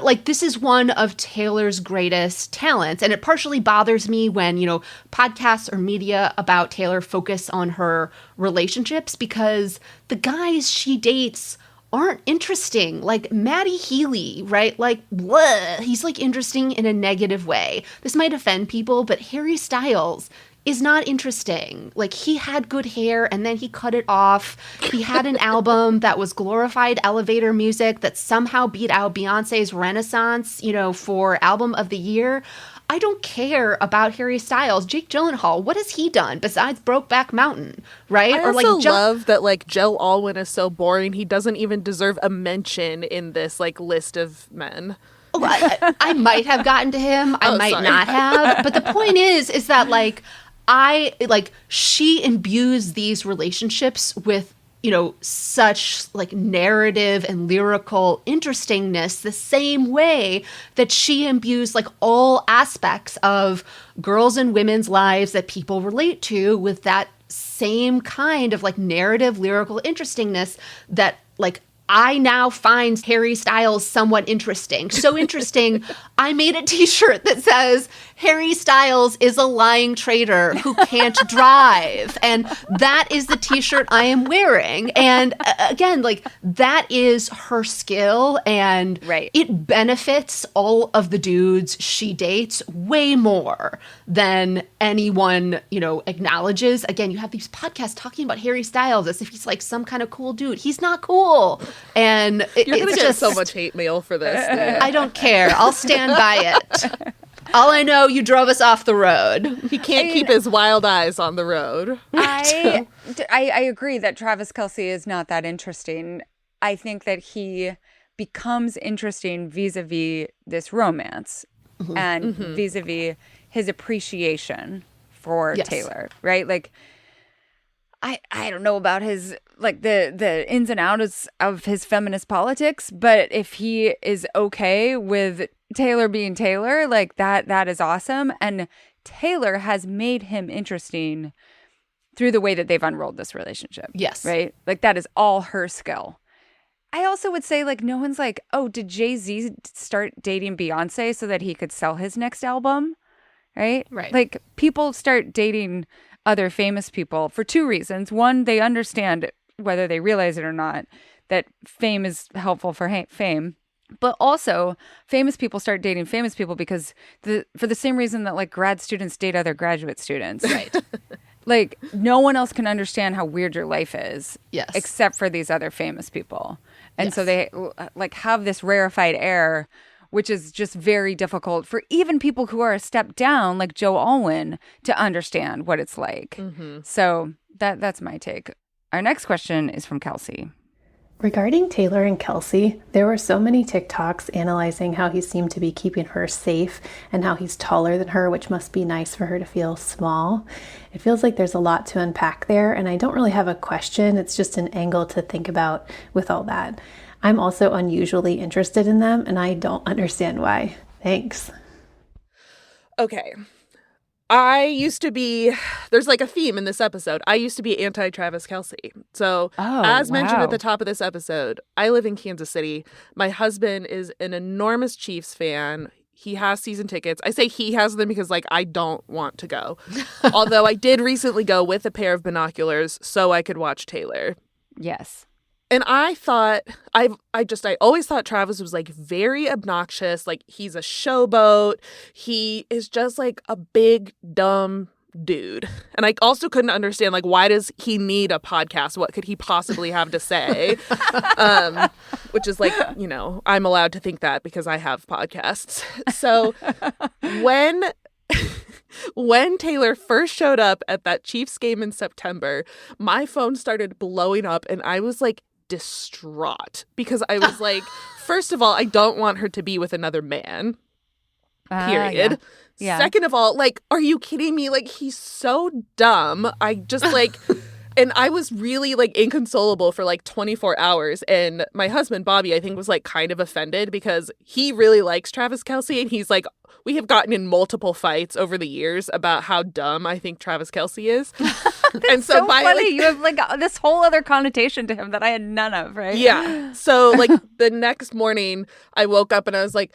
Speaker 3: like, this is one of Taylor's greatest talents, and it partially bothers me when, you know, podcasts or media about Taylor focus on her relationships, because the guys she dates aren't interesting. Like Matty Healy, right? Like, bleh, he's like interesting in a negative way. This might offend people, but Harry Styles is not interesting. Like, he had good hair and then he cut it off. He had an album that was glorified elevator music that somehow beat out Beyonce's Renaissance, you know, for album of the year. I don't care about Harry Styles. Jake Gyllenhaal, what has he done besides Brokeback Mountain, right?
Speaker 2: I also love that, like, Joe Alwyn is so boring. He doesn't even deserve a mention in this, like, list of men.
Speaker 3: Oh, I might have gotten to him. I might not have. But the point is that, like, she imbues these relationships with, you know, such like narrative and lyrical interestingness, the same way that she imbues like all aspects of girls' and women's lives that people relate to with that same kind of like narrative, lyrical interestingness that like I now find Harry Styles somewhat interesting. So interesting, I made a t-shirt that says, Harry Styles is a lying traitor who can't drive. And that is the t-shirt I am wearing. And again, like, that is her skill. And it benefits all of the dudes she dates way more than anyone, you know, acknowledges. Again, you have these podcasts talking about Harry Styles as if he's like some kind of cool dude. He's not cool. And
Speaker 2: you're going to get so much hate mail for this.
Speaker 3: I don't care. I'll stand by it. All I know, you drove us off the road.
Speaker 2: He can't keep his wild eyes on the road.
Speaker 1: I agree that Travis Kelce is not that interesting. I think that he becomes interesting vis-a-vis this romance and vis-a-vis his appreciation for Taylor, right? Like, I don't know about his, like, the ins and outs of his feminist politics, but if he is okay with Taylor being Taylor, like, that is awesome. And Taylor has made him interesting through the way that they've unrolled this relationship.
Speaker 3: Yes.
Speaker 1: Right? Like, that is all her skill. I also would say, like, no one's like, oh, did Jay-Z start dating Beyonce so that he could sell his next album? Right?
Speaker 3: Right.
Speaker 1: Like, people start dating other famous people for two reasons. One, they understand, whether they realize it or not, that fame is helpful for fame. But also, famous people start dating famous people because for the same reason that, like, grad students date other graduate students.
Speaker 3: Right.
Speaker 1: Like, no one else can understand how weird your life is, except for these other famous people. And so they, like, have this rarefied air, which is just very difficult for even people who are a step down, like Joe Alwyn, to understand what it's like. So that's my take. Our next question is from Kelsey.
Speaker 5: Regarding Taylor and Kelce, there were so many TikToks analyzing how he seemed to be keeping her safe and how he's taller than her, which must be nice for her to feel small. It feels like there's a lot to unpack there, and I don't really have a question. It's just an angle to think about with all that. I'm also unusually interested in them, and I don't understand why. Thanks.
Speaker 2: Okay. I used to be, there's like a theme in this episode. I used to be anti-Travis Kelce. So as mentioned at the top of this episode, I live in Kansas City. My husband is an enormous Chiefs fan. He has season tickets. I say he has them because, like, I don't want to go. Although I did recently go with a pair of binoculars so I could watch Taylor.
Speaker 1: Yes.
Speaker 2: And I thought, I always thought Travis was, like, very obnoxious. Like, he's a showboat. He is just, like, a big, dumb dude. And I also couldn't understand, like, why does he need a podcast? What could he possibly have to say? Which is, like, you know, I'm allowed to think that because I have podcasts. So when When Taylor first showed up at that Chiefs game in September, my phone started blowing up and I was like distraught because I was like, first of all, I don't want her to be with another man. Period.
Speaker 1: Yeah.
Speaker 2: Second of all, like, are you kidding me? Like, he's so dumb. I just like, and I was really like inconsolable for like 24 hours. And my husband, Bobby, I think was like kind of offended because he really likes Travis Kelce. And he's like, we have gotten in multiple fights over the years about how dumb I think Travis Kelce is.
Speaker 1: And so funny. Like, you have like this whole other connotation to him that I had none of, right?
Speaker 2: Yeah. So like the next morning I woke up and I was like,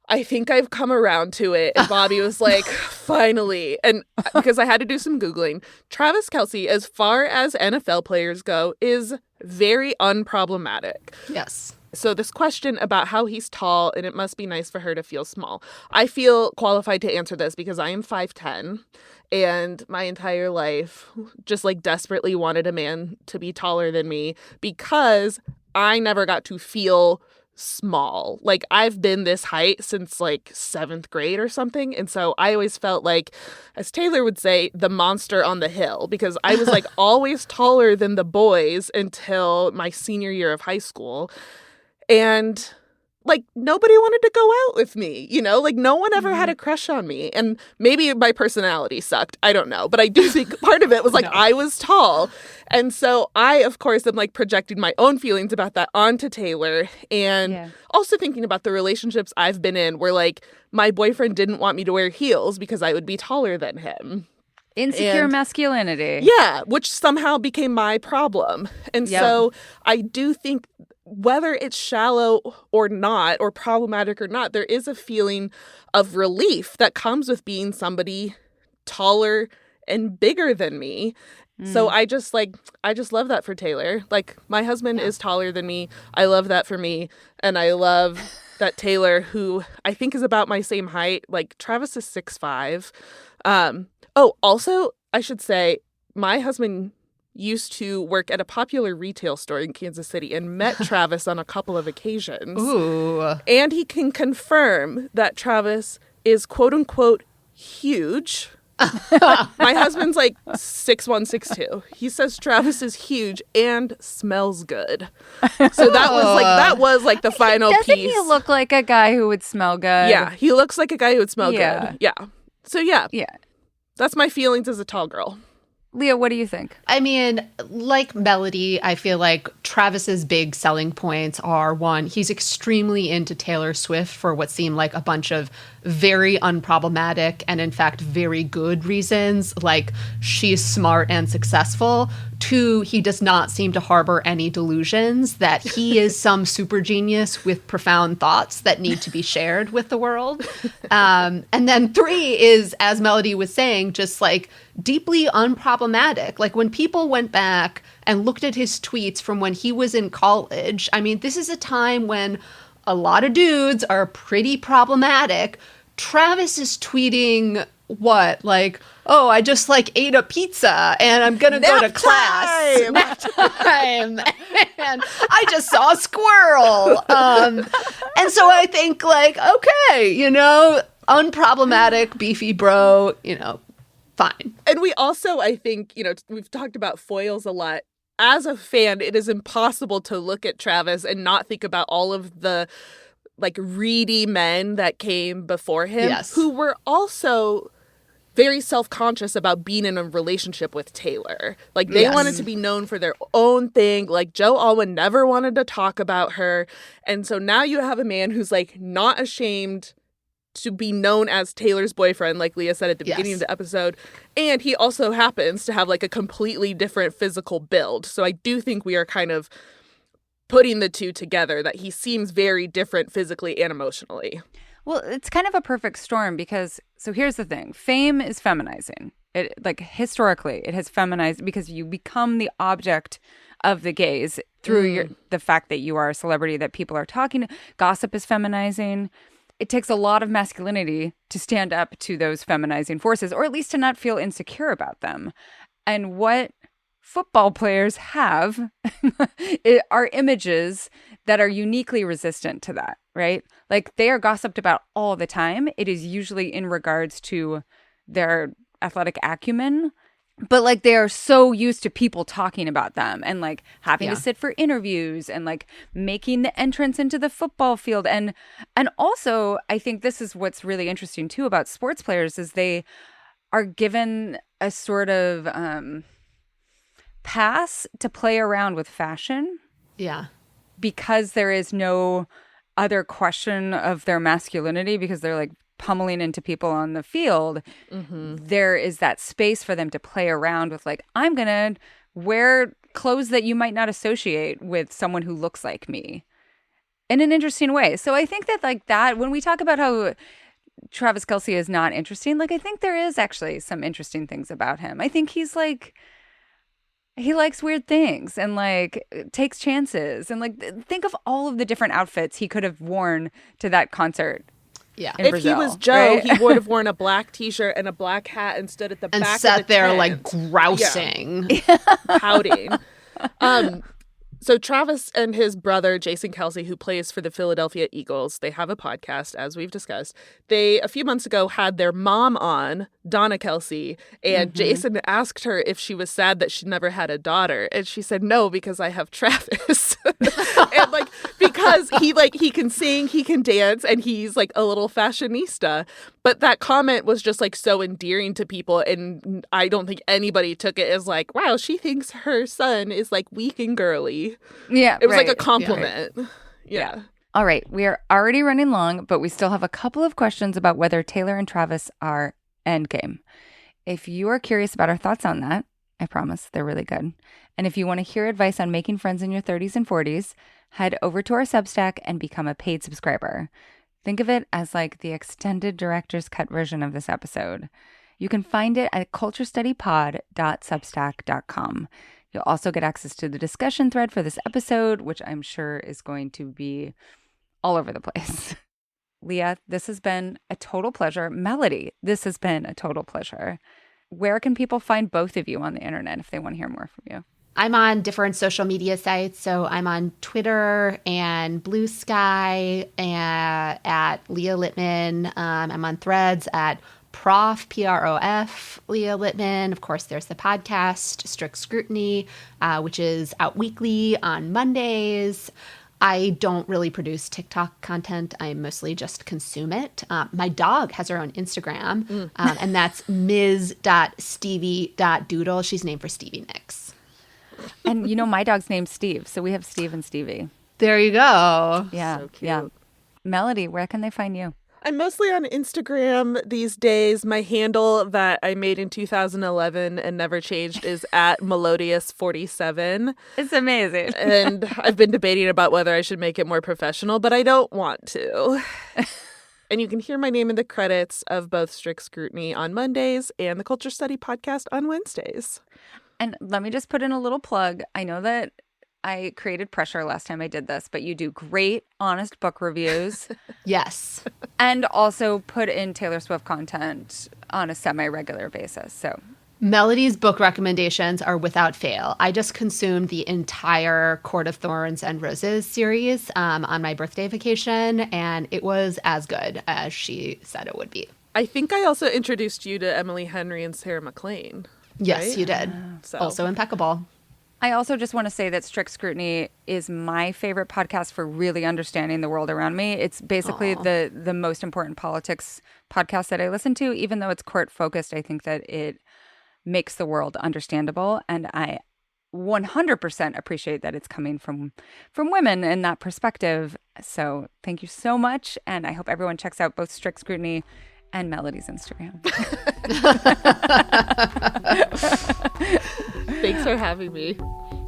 Speaker 2: I think I've come around to it. And Bobby was like, finally. And because I had to do some Googling, Travis Kelce, as far as NFL players go, is very unproblematic.
Speaker 3: Yes.
Speaker 2: So this question about how he's tall and it must be nice for her to feel small. I feel qualified to answer this because I am 5'10", and my entire life just like desperately wanted a man to be taller than me because I never got to feel small. Like, I've been this height since like 7th grade or something. And so I always felt like, as Taylor would say, the monster on the hill, because I was like always taller than the boys until my senior year of high school. And like, nobody wanted to go out with me, you know, like no one ever had a crush on me. And maybe my personality sucked. I don't know. But I do think part of it was like, I was tall. And so I, of course, am like projecting my own feelings about that onto Taylor. And also thinking about the relationships I've been in where like my boyfriend didn't want me to wear heels because I would be taller than him.
Speaker 1: Insecure masculinity.
Speaker 2: Yeah, which somehow became my problem. And so I do think whether it's shallow or not, or problematic or not, there is a feeling of relief that comes with being somebody taller and bigger than me. So I just love that for Taylor. Like, my husband is taller than me. I love that for me. And I love that Taylor, who I think is about my same height, like Travis is 6'5". Also, I should say, my husband used to work at a popular retail store in Kansas City and met Travis on a couple of occasions.
Speaker 3: Ooh.
Speaker 2: And he can confirm that Travis is quote unquote huge. My husband's like 6'1", 6'2". He says Travis is huge and smells good. So that was like the final piece.
Speaker 1: Doesn't he look like a guy who would smell good?
Speaker 2: Yeah, he looks like a guy who would smell good. Yeah. So yeah. That's my feelings as a tall girl.
Speaker 1: Leah, what do you think?
Speaker 3: I mean, like Melody, I feel like Travis's big selling points are, one, he's extremely into Taylor Swift for what seem like a bunch of very unproblematic and, in fact, very good reasons, like she's smart and successful. Two, he does not seem to harbor any delusions that he is some super genius with profound thoughts that need to be shared with the world. And then three is, as Melody was saying, just like deeply unproblematic. Like, when people went back and looked at his tweets from when he was in college, I mean, this is a time when a lot of dudes are pretty problematic. Travis is tweeting what? Like, oh, I just like ate a pizza and I'm going to go to class. Nap time. And I just saw a squirrel. And so I think like, okay, you know, unproblematic, beefy bro, you know, fine.
Speaker 2: And we also, I think, you know, we've talked about foils a lot. As a fan, it is impossible to look at Travis and not think about all of the like reedy men that came before him, who were also very self-conscious about being in a relationship with Taylor. Like, they wanted to be known for their own thing. Like, Joe Alwyn never wanted to talk about her. And so now you have a man who's like not ashamed to be known as Taylor's boyfriend, like Leah said at the beginning of the episode. And he also happens to have like a completely different physical build. So I do think we are kind of putting the two together, that he seems very different physically and emotionally.
Speaker 1: Well, it's kind of a perfect storm because, so here's the thing. Fame is feminizing. It, like, historically, it has feminized because you become the object of the gaze through the fact that you are a celebrity that people are talking to. Gossip is feminizing. It takes a lot of masculinity to stand up to those feminizing forces, or at least to not feel insecure about them. And what football players have are images that are uniquely resistant to that, right? Like, they are gossiped about all the time. It is usually in regards to their athletic acumen. But like they are so used to people talking about them and like having to sit for interviews and like making the entrance into the football field. And also I think this is what's really interesting too about sports players is they are given a sort of pass to play around with fashion.
Speaker 3: Yeah.
Speaker 1: Because there is no other question of their masculinity because they're like pummeling into people on the field, there is that space for them to play around with like, I'm going to wear clothes that you might not associate with someone who looks like me in an interesting way. So I think that like that, when we talk about how Travis Kelce is not interesting, like I think there is actually some interesting things about him. I think he's like, he likes weird things and like takes chances and like think of all of the different outfits he could have worn to that concert.
Speaker 3: Yeah.
Speaker 2: If
Speaker 1: Brazil,
Speaker 2: he was Joe,
Speaker 1: right?
Speaker 2: he would have worn a black T-shirt and a black hat and stood at the
Speaker 3: and
Speaker 2: back
Speaker 3: sat
Speaker 2: of the
Speaker 3: there
Speaker 2: tent,
Speaker 3: like grousing,
Speaker 2: pouting. So Travis and his brother, Jason Kelce, who plays for the Philadelphia Eagles, they have a podcast, as we've discussed. They, a few months ago, had their mom on, Donna Kelce, and Jason asked her if she was sad that she never had a daughter. And she said, no, because I have Travis. And like, because he can sing, he can dance, and he's like a little fashionista. But that comment was just like so endearing to people. And I don't think anybody took it as like, wow, she thinks her son is like weak and girly.
Speaker 1: Yeah.
Speaker 2: It was like a compliment. Yeah.
Speaker 1: All right. We are already running long, but we still have a couple of questions about whether Taylor and Travis are endgame. If you are curious about our thoughts on that, I promise they're really good. And if you want to hear advice on making friends in your 30s and 40s, head over to our Substack and become a paid subscriber. Think of it as like the extended director's cut version of this episode. You can find it at culturestudypod.substack.com. You'll also get access to the discussion thread for this episode, which I'm sure is going to be all over the place. Leah, this has been a total pleasure. Melody, this has been a total pleasure. Where can people find both of you on the internet if they want to hear more from you?
Speaker 3: I'm on different social media sites. So I'm on Twitter and Blue Sky at Leah Littman. I'm on Threads at Prof, P-R-O-F, Leah Littman. Of course, there's the podcast, Strict Scrutiny, which is out weekly on Mondays. I don't really produce TikTok content. I mostly just consume it. My dog has her own Instagram, and that's ms.stevie.doodle. She's named for Stevie Nicks.
Speaker 1: And you know, my dog's name's Steve, so we have Steve and Stevie.
Speaker 3: There you go.
Speaker 1: Yeah,
Speaker 2: So cute.
Speaker 1: yeah. Melody, where can they find you?
Speaker 2: I'm mostly on Instagram these days. My handle that I made in 2011 and never changed is at Melodious47.
Speaker 1: It's amazing.
Speaker 2: And I've been debating about whether I should make it more professional, but I don't want to. And you can hear my name in the credits of both Strict Scrutiny on Mondays and the Culture Study podcast on Wednesdays.
Speaker 1: And let me just put in a little plug. I know that I created pressure last time I did this, but you do great, honest book reviews.
Speaker 3: Yes.
Speaker 1: And also put in Taylor Swift content on a semi-regular basis. So
Speaker 3: Melody's book recommendations are without fail. I just consumed the entire Court of Thorns and Roses series on my birthday vacation, and it was as good as she said it would be.
Speaker 2: I think I also introduced you to Emily Henry and Sarah McLean.
Speaker 3: Yes,
Speaker 2: right?
Speaker 3: you did.
Speaker 2: So.
Speaker 3: Also impeccable.
Speaker 1: I also just want to say that Strict Scrutiny is my favorite podcast for really understanding the world around me. It's basically the most important politics podcast that I listen to. Even though it's court focused, I think that it makes the world understandable. And I 100% appreciate that it's coming from women in that perspective. So thank you so much. And I hope everyone checks out both Strict Scrutiny and Melody's Instagram.
Speaker 2: Thanks for having me.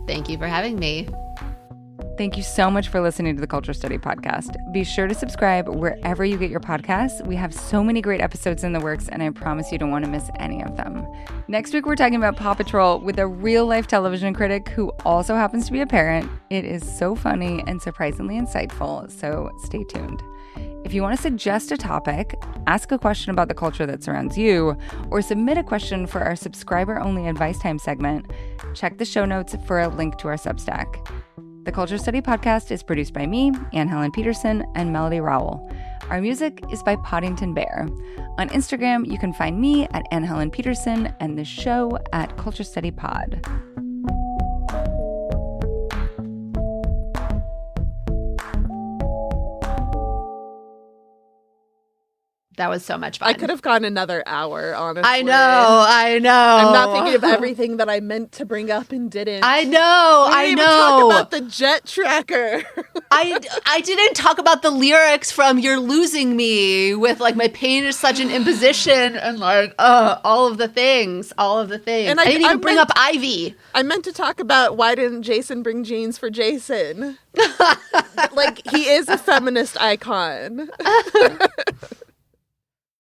Speaker 3: Thank you for having me.
Speaker 1: Thank you so much for listening to the Culture Study podcast. Be sure to subscribe wherever you get your podcasts. We have so many great episodes in the works, and I promise you don't want to miss any of them. Next week, we're talking about Paw Patrol with a real-life television critic who also happens to be a parent. It is so funny and surprisingly insightful, so stay tuned. If you want to suggest a topic, ask a question about the culture that surrounds you, or submit a question for our subscriber-only advice time segment, check the show notes for a link to our Substack. The Culture Study podcast is produced by me, Anne Helen Peterson, and Melody Rowell. Our music is by Poddington Bear. On Instagram, you can find me at Anne Helen Peterson and the show at Culture Study Pod.
Speaker 3: That was so much fun.
Speaker 2: I could have gone another hour, honestly.
Speaker 3: I know.
Speaker 2: I'm not thinking of everything that I meant to bring up and didn't.
Speaker 3: I know.
Speaker 2: We didn't even talk about the jet tracker.
Speaker 3: I didn't talk about the lyrics from "You're Losing Me" with like "My pain is such an imposition" and like all of the things. And I didn't even bring up Ivy.
Speaker 2: I meant to talk about why didn't Jason bring jeans for Jason? Like, he is a feminist icon.